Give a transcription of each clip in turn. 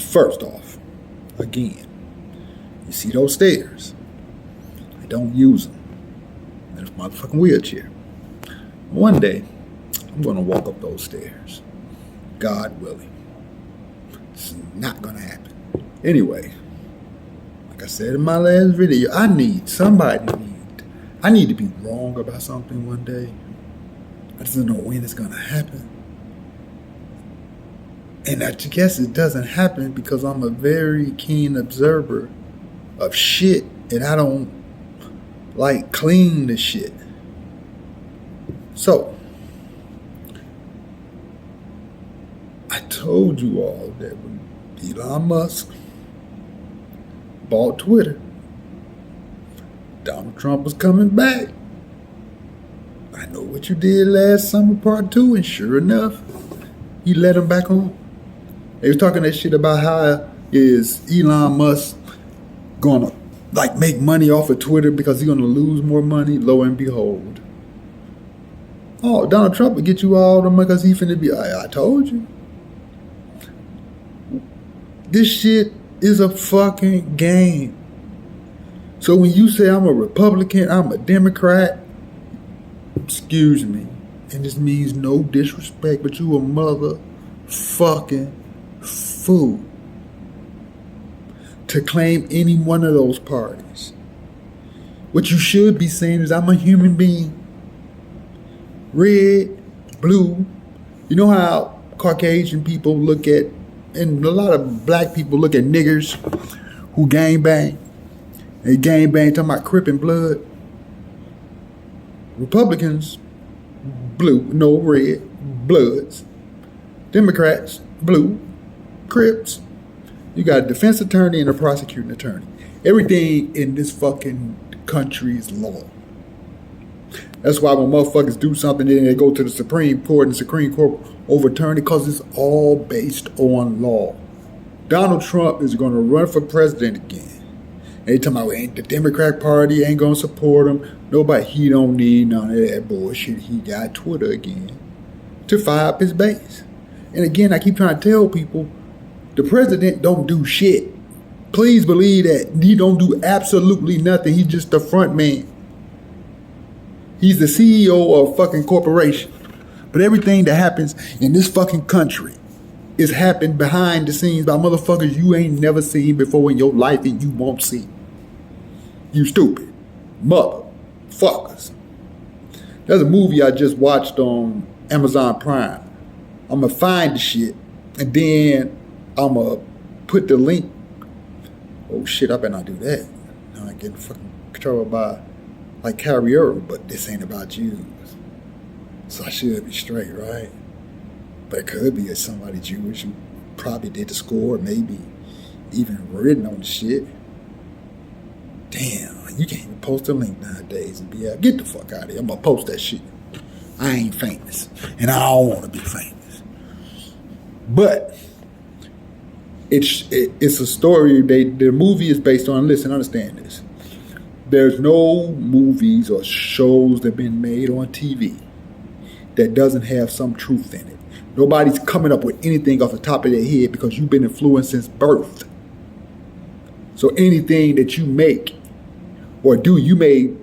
First off, again, you see those stairs? I don't use them. There's a motherfucking wheelchair. One day, I'm gonna walk up those stairs. God willing. It's not gonna happen. Anyway, like I said in my last video, I need to be wrong about something one day. I just don't know when it's gonna happen. And I guess it doesn't happen because I'm a very keen observer of shit, and I don't like clean the shit. So, I told you all that when Elon Musk bought Twitter, Donald Trump was coming back. I know what you did last summer, part 2, and sure enough, he let him back on. They was talking that shit about how is Elon Musk gonna make money off of Twitter because he's gonna lose more money. Lo and behold, oh, Donald Trump will get you all the money because he finna be. I told you, this shit is a fucking game. So when you say I'm a Republican, I'm a Democrat, excuse me, and this means no disrespect, but you a motherfucking fool to claim any one of those parties. What you should be saying is I'm a human being. Red, blue. You know how Caucasian people look at, and a lot of black people look at niggers who gangbang. They gangbang talking about Crip and blood. Republicans, blue, no red, bloods. Democrats, blue, Crips. You got a defense attorney and a prosecuting attorney. Everything in this fucking country is law. That's why when motherfuckers do something, then they go to the Supreme Court and the Supreme Court overturn it because it's all based on law. Donald Trump is going to run for president again. They talking about the Democrat Party ain't going to support him. Nobody, he don't need none of that bullshit. He got Twitter again to fire up his base. And again, I keep trying to tell people, the president don't do shit. Please believe that. He don't do absolutely nothing. He's just the front man. He's the CEO of a fucking corporation. But everything that happens in this fucking country is happening behind the scenes by motherfuckers you ain't never seen before in your life and you won't see. You stupid motherfuckers. There's a movie I just watched on Amazon Prime. I'm going to find the shit and then I'm going to put the link. Oh shit, I better not do that. Now I get fucking controlled by carrier, but this ain't about Jews. So I should be straight, right? But it could be somebody Jewish who probably did the score, maybe even written on the shit. Damn, you can't even post a link nowadays and be out. Get the fuck out of here. I'm going to post that shit. I ain't famous. And I don't want to be famous. But it's a story. The movie is based on, listen, understand this. There's no movies or shows that have been made on TV that doesn't have some truth in it. Nobody's coming up with anything off the top of their head because you've been influenced since birth. So anything that you make or do, you may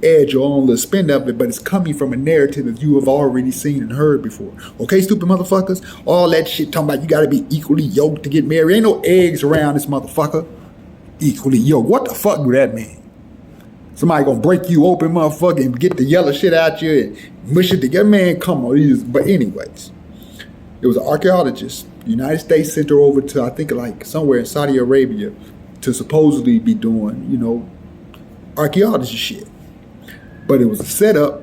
add your own little spin of it, but it's coming from a narrative that you have already seen and heard before. Okay, stupid motherfuckers? All that shit talking about you gotta be equally yoked to get married. Ain't no eggs around this motherfucker. Equally yoked. What the fuck do that mean? Somebody gonna break you open, motherfucker, and get the yellow shit out you and mush it together? Man, come on. But anyways, it was an archaeologist. The United States sent her over to, I think, somewhere in Saudi Arabia to supposedly be doing, archaeology shit. But it was a setup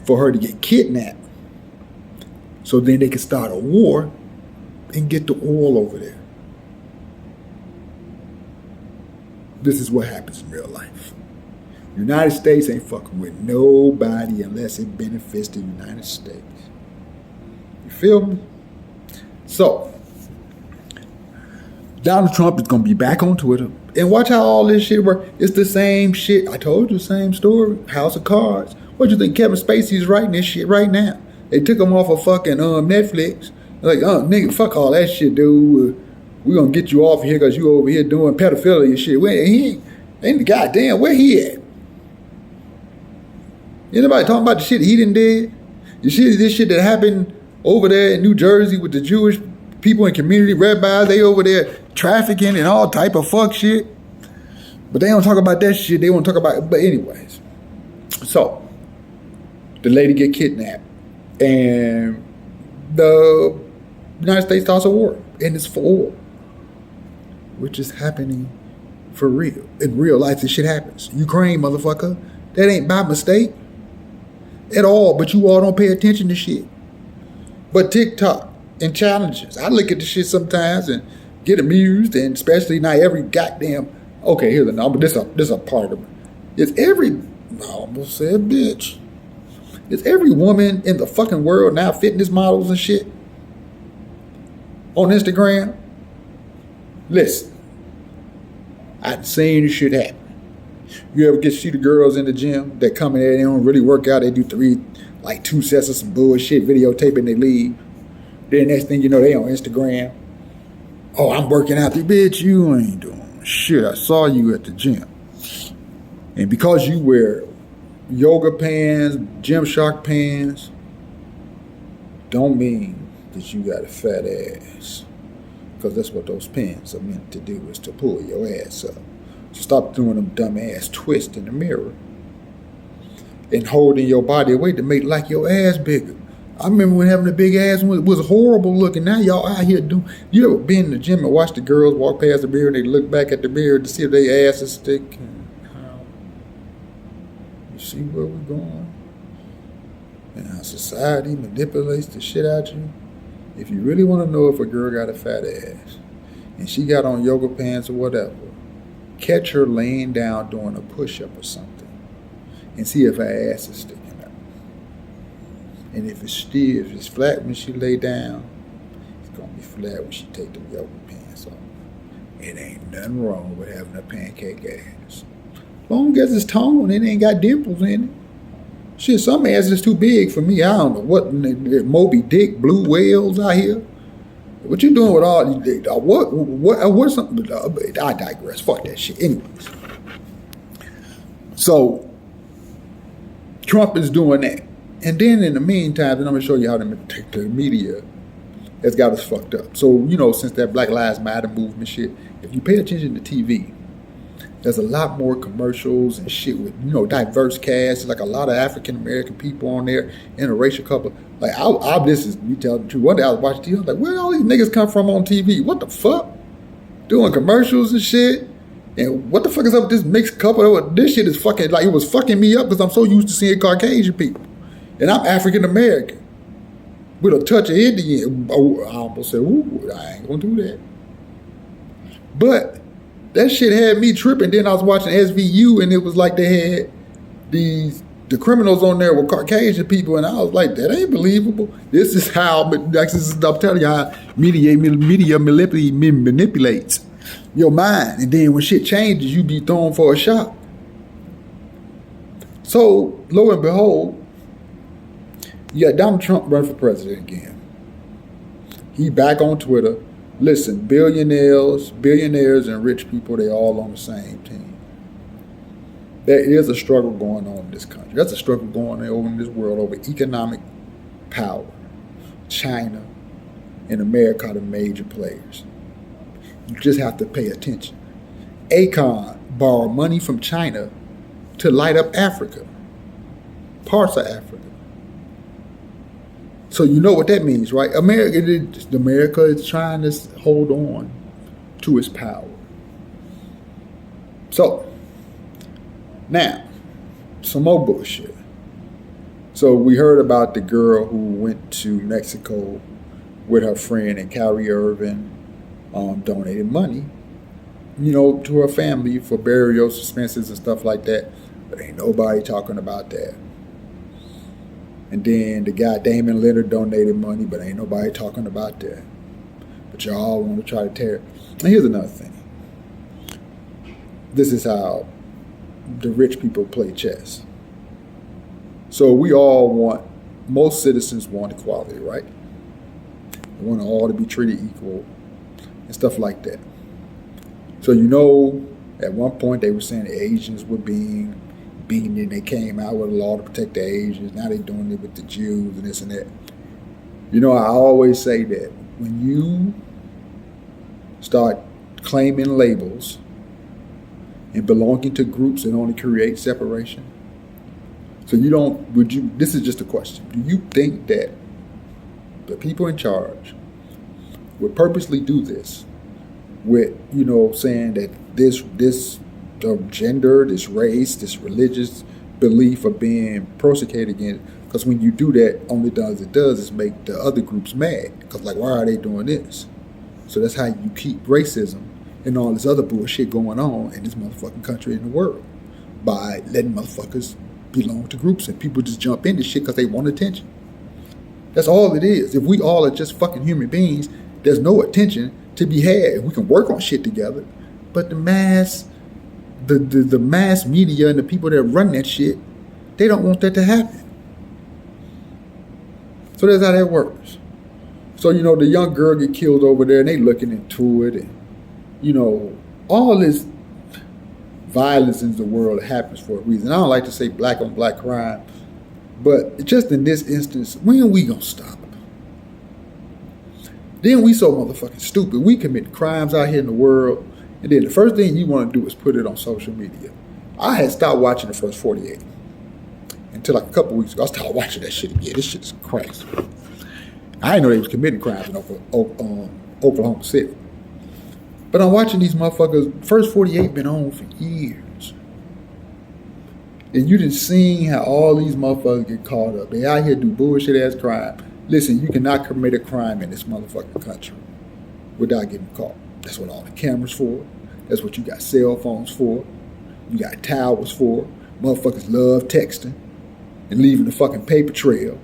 for her to get kidnapped so then they could start a war and get the oil over there. This is what happens in real life. The United States ain't fucking with nobody unless it benefits the United States. You feel me? So, Donald Trump is going to be back on Twitter. And watch how all this shit works. It's the same shit. I told you, same story. House of Cards. What you think Kevin Spacey's writing this shit right now? They took him off of fucking Netflix. Like, nigga, fuck all that shit, dude. we're gonna get you off here because you over here doing pedophilia and shit. Where he ain't the goddamn where he at? Anybody talking about the shit he done did? This shit that happened over there in New Jersey with the Jewish people and community rabbis, they over there trafficking and all type of fuck shit. But they don't talk about that shit. They want to talk about it. But anyways, so the lady get kidnapped and the United States starts a war, and it's for oil, which is happening for real. In real life, this shit happens. Ukraine, motherfucker, that ain't by mistake at all, but you all don't pay attention to shit. But TikTok and challenges, I look at the shit sometimes and get amused, and especially not every goddamn, okay, here's the number, this a part of it. It's every, I almost said bitch. It's every woman in the fucking world now, fitness models and shit, on Instagram. Listen, I've seen this shit happen. You ever get to see the girls in the gym that come in there, they don't really work out, they do 2 sets of some bullshit, videotaping, they leave. Then next thing you know, they on Instagram. Oh, I'm working out. Bitch, you ain't doing shit. I saw you at the gym. And because you wear yoga pants, Gymshark pants, don't mean that you got a fat ass. Because that's what those pants are meant to do, is to pull your ass up. So stop doing them dumb ass twists in the mirror and holding your body away to make like your ass bigger. I remember when having a big ass was horrible looking. Now y'all out here doing. You ever been in the gym and watch the girls walk past the mirror and they look back at the mirror to see if their ass is stick? You see where we're going? And how society manipulates the shit out you. If you really want to know if a girl got a fat ass and she got on yoga pants or whatever, catch her laying down doing a push-up or something and see if her ass is sticking up. And if it's stiff, if it's flat when she lay down, it's going to be flat when she take them yoga pants off. It ain't nothing wrong with having a pancake ass. As long as it's toned, it ain't got dimples in it. Shit, some ass is too big for me. I don't know what, Moby Dick, blue whales out here. What you doing with all these? What's something? I digress. Fuck that shit. Anyways, so Trump is doing that, and then in the meantime, then I'm gonna show you how the media has got us fucked up. So since that Black Lives Matter movement shit, if you pay attention to TV, there's a lot more commercials and shit with diverse casts. Like a lot of African American people on there, interracial couple. Like this is me telling the truth. One day I was watching TV, I was like, where all these niggas come from on TV? What the fuck? Doing commercials and shit. And what the fuck is up with this mixed couple? This shit is fucking, like, it was fucking me up because I'm so used to seeing Caucasian people. And I'm African American with a touch of Indian. Oh, I almost said, ooh, I ain't gonna do that. But that shit had me tripping. Then I was watching SVU and it was like they had the criminals on there were Caucasian people, and I was like, that ain't believable. This is how, I'm telling you how media manipulates your mind. And then when shit changes, you be thrown for a shock. So, lo and behold, you got Donald Trump running for president again. He back on Twitter. Listen, billionaires and rich people, they all on the same team. There is a struggle going on in this country. There's a struggle going on over in this world over economic power. China and America are the major players. You just have to pay attention. Akon borrowed money from China to light up Africa, parts of Africa. So you know what that means, right? America is trying to hold on to its power. So, now, some more bullshit. So we heard about the girl who went to Mexico with her friend, and Kyrie Irving donated money, to her family for burial expenses and stuff like that. But ain't nobody talking about that. And then the guy Damon Leonard donated money, but ain't nobody talking about that. But y'all want to try to tear it. And here's another thing. This is how the rich people play chess. So most citizens want equality, right? They want all to be treated equal. and stuff like that. So you know, at one point they were saying the Asians were being beaten, and they came out with a law to protect the Asians. Now they're doing it with the Jews and this and that. You know, I always say that when you start claiming labels and belonging to groups that only create separation, so you don't, would you, this is just a question, do you think that the people in charge would purposely do this with, you know, saying that this gender, this race, this religious belief are being persecuted against? Because when you do that, only it does is make the other groups mad. Because like, why are they doing this? So that's how you keep racism and all this other bullshit going on in this motherfucking country and the world, by letting motherfuckers belong to groups and people just jump into shit because they want attention. That's all it is. If we all are just fucking human beings, there's no attention to be had. We can work on shit together, but the mass media and the people that run that shit, they don't want that to happen. So that's how that works. So, you know, the young girl get killed over there and they looking into it, and, you know, all this violence in the world happens for a reason. I don't like to say black on black crime, but just in this instance, when are we gonna stop? Then we so motherfucking stupid. We commit crimes out here in the world, and then the first thing you want to do is put it on social media. I had stopped watching the first 48 until like a couple weeks ago. I started watching that shit again. This shit is crazy. I didn't know they was committing crimes in Oklahoma City. But I'm watching these motherfuckers. First 48 been on for years. And you done seen how all these motherfuckers get caught up. They out here do bullshit ass crime. Listen, you cannot commit a crime in this motherfucking country without getting caught. That's what all the cameras for. That's what you got cell phones for. You got towers for. Motherfuckers love texting and leaving the fucking paper trail.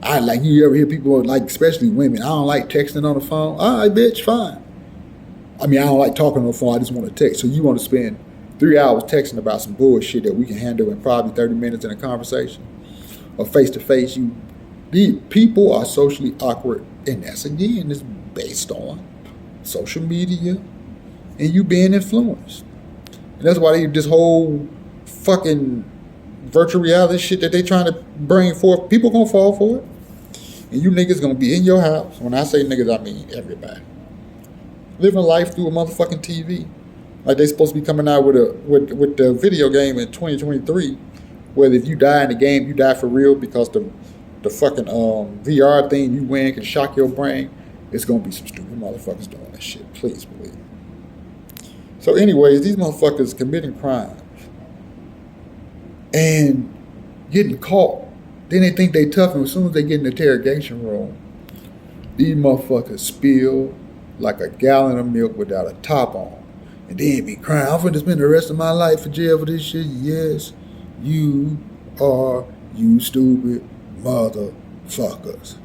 I like, you ever hear people like, especially women, I don't like texting on the phone. All right, bitch, fine. I mean, I don't like talking on the phone. I just want to text. So you want to spend 3 hours texting about some bullshit that we can handle in probably 30 minutes in a conversation, or face to face. These people are socially awkward, and that's again is based on social media and you being influenced. And that's why this whole fucking virtual reality shit that they trying to bring forth, people gonna fall for it. And you niggas gonna be in your house. When I say niggas, I mean everybody. Living life through a motherfucking TV. Like they supposed to be coming out with the video game in 2023, where if you die in the game, you die for real, because the fucking VR thing you win can shock your brain. It's gonna be some stupid motherfuckers doing that shit. Please believe. So anyways, these motherfuckers committing crimes and getting caught. Then they think they tough, and as soon as they get in the interrogation room, these motherfuckers spill like a gallon of milk without a top on. And then be crying, I'm finna spend the rest of my life in jail for this shit. Yes, you are, you stupid motherfuckers.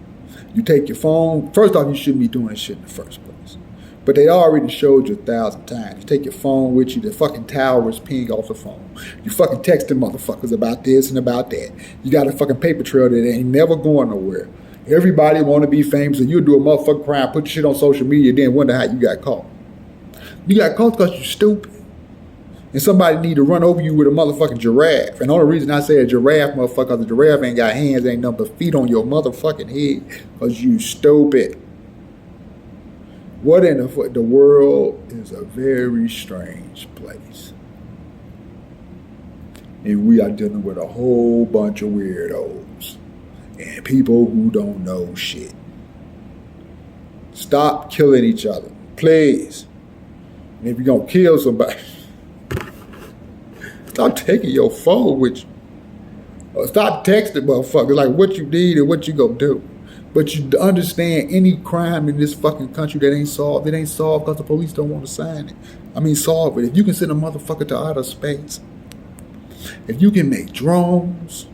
You take your phone. First off, you shouldn't be doing this shit in the first place. But they already showed you 1,000 times. You take your phone with you, the fucking towers ping off the phone. You fucking texting motherfuckers about this and about that. You got a fucking paper trail that ain't never going nowhere. Everybody want to be famous, and you do a motherfucking crime, put your shit on social media, then wonder how you got caught. You got caught because you stupid. And somebody need to run over you with a motherfucking giraffe. And the only reason I say a giraffe, motherfucker, the giraffe ain't got hands, ain't nothing but feet on your motherfucking head, because you stupid. What in the world is a very strange place. And we are dealing with a whole bunch of weirdos and people who don't know shit. Stop killing each other, please. And if you're going to kill somebody, stop taking your phone with you. Or stop texting motherfuckers like what you need and what you going to do. But you understand, any crime in this fucking country that ain't solved, it ain't solved because the police don't want to sign it. I mean, solve it. If you can send a motherfucker to outer space, if you can make drones,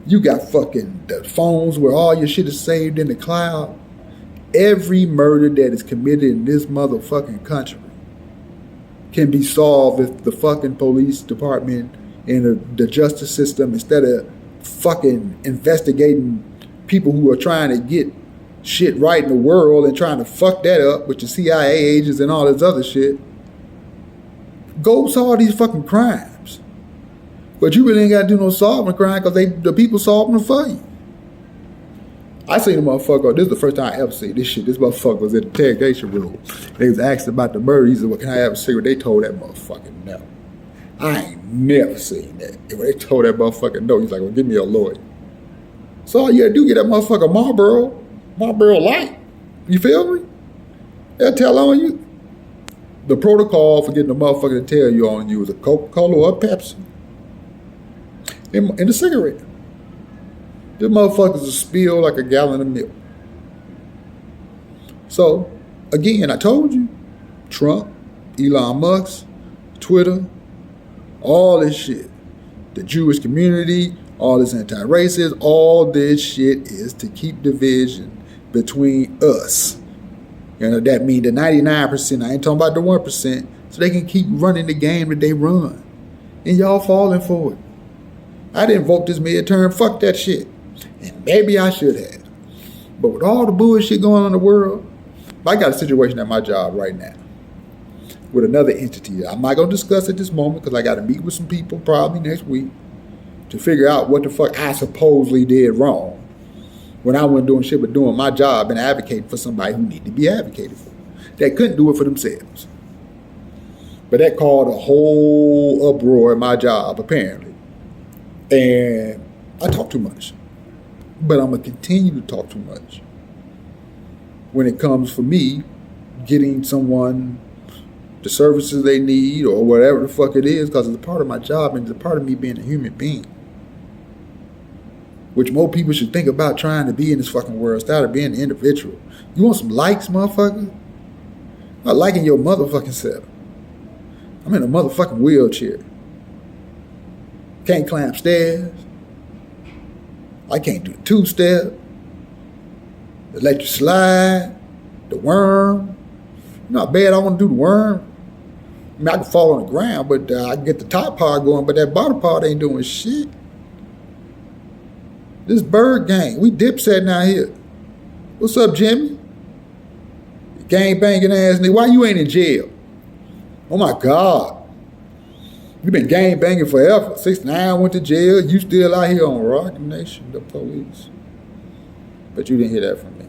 you got fucking the phones where all your shit is saved in the cloud. Every murder that is committed in this motherfucking country can be solved if the fucking police department and the justice system, instead of fucking investigating people who are trying to get shit right in the world and trying to fuck that up with your CIA agents and all this other shit, go solve these fucking crimes. But you really ain't got to do no solving crime because the people solving them for you. I seen a motherfucker, this is the first time I ever seen this shit. This motherfucker was in the interrogation room. They was asked about the murder. He said, well, can I have a cigarette? They told that motherfucker no. I ain't never seen that. And when they told that motherfucker no, he's like, well, give me a lawyer. So all you gotta do, get that motherfucker Marlboro Light. You feel me? They'll tell on you. The protocol for getting the motherfucker to tell you on you is a Coca-Cola or a Pepsi. In the cigarette. This motherfucker's a spill like a gallon of milk. So, again, I told you, Trump, Elon Musk, Twitter, all this shit, the Jewish community, all this anti-racist, all this shit is to keep division between us. You know, that means the 99%, I ain't talking about the 1%, so they can keep running the game that they run. And y'all falling for it. I didn't vote this midterm, fuck that shit. And maybe I should have. But with all the bullshit going on in the world, I got a situation at my job right now with another entity. I'm not going to discuss at this moment because I got to meet with some people probably next week to figure out what the fuck I supposedly did wrong when I wasn't doing shit but doing my job and advocating for somebody who needed to be advocated for. That couldn't do it for themselves. But that caused a whole uproar at my job, apparently. And I talk too much. But I'm going to continue to talk too much when it comes for me getting someone the services they need or whatever the fuck it is, because it's a part of my job and it's a part of me being a human being. Which more people should think about trying to be in this fucking world instead of being an individual. You want some likes, motherfucker? I'm not liking your motherfucking self. I'm in a motherfucking wheelchair. Can't climb stairs. I can't do the two-step, the let you slide, the worm. Not bad, I want to do the worm. I mean, I can fall on the ground, but I can get the top part going, but that bottom part ain't doing shit. This bird gang, we dipsetting out here. What's up, Jimmy? Gang banging ass nigga, why you ain't in jail? Oh my God. You been gang banging forever. 6ix9ine went to jail. You still out here on Rock Nation, the police. But you didn't hear that from me.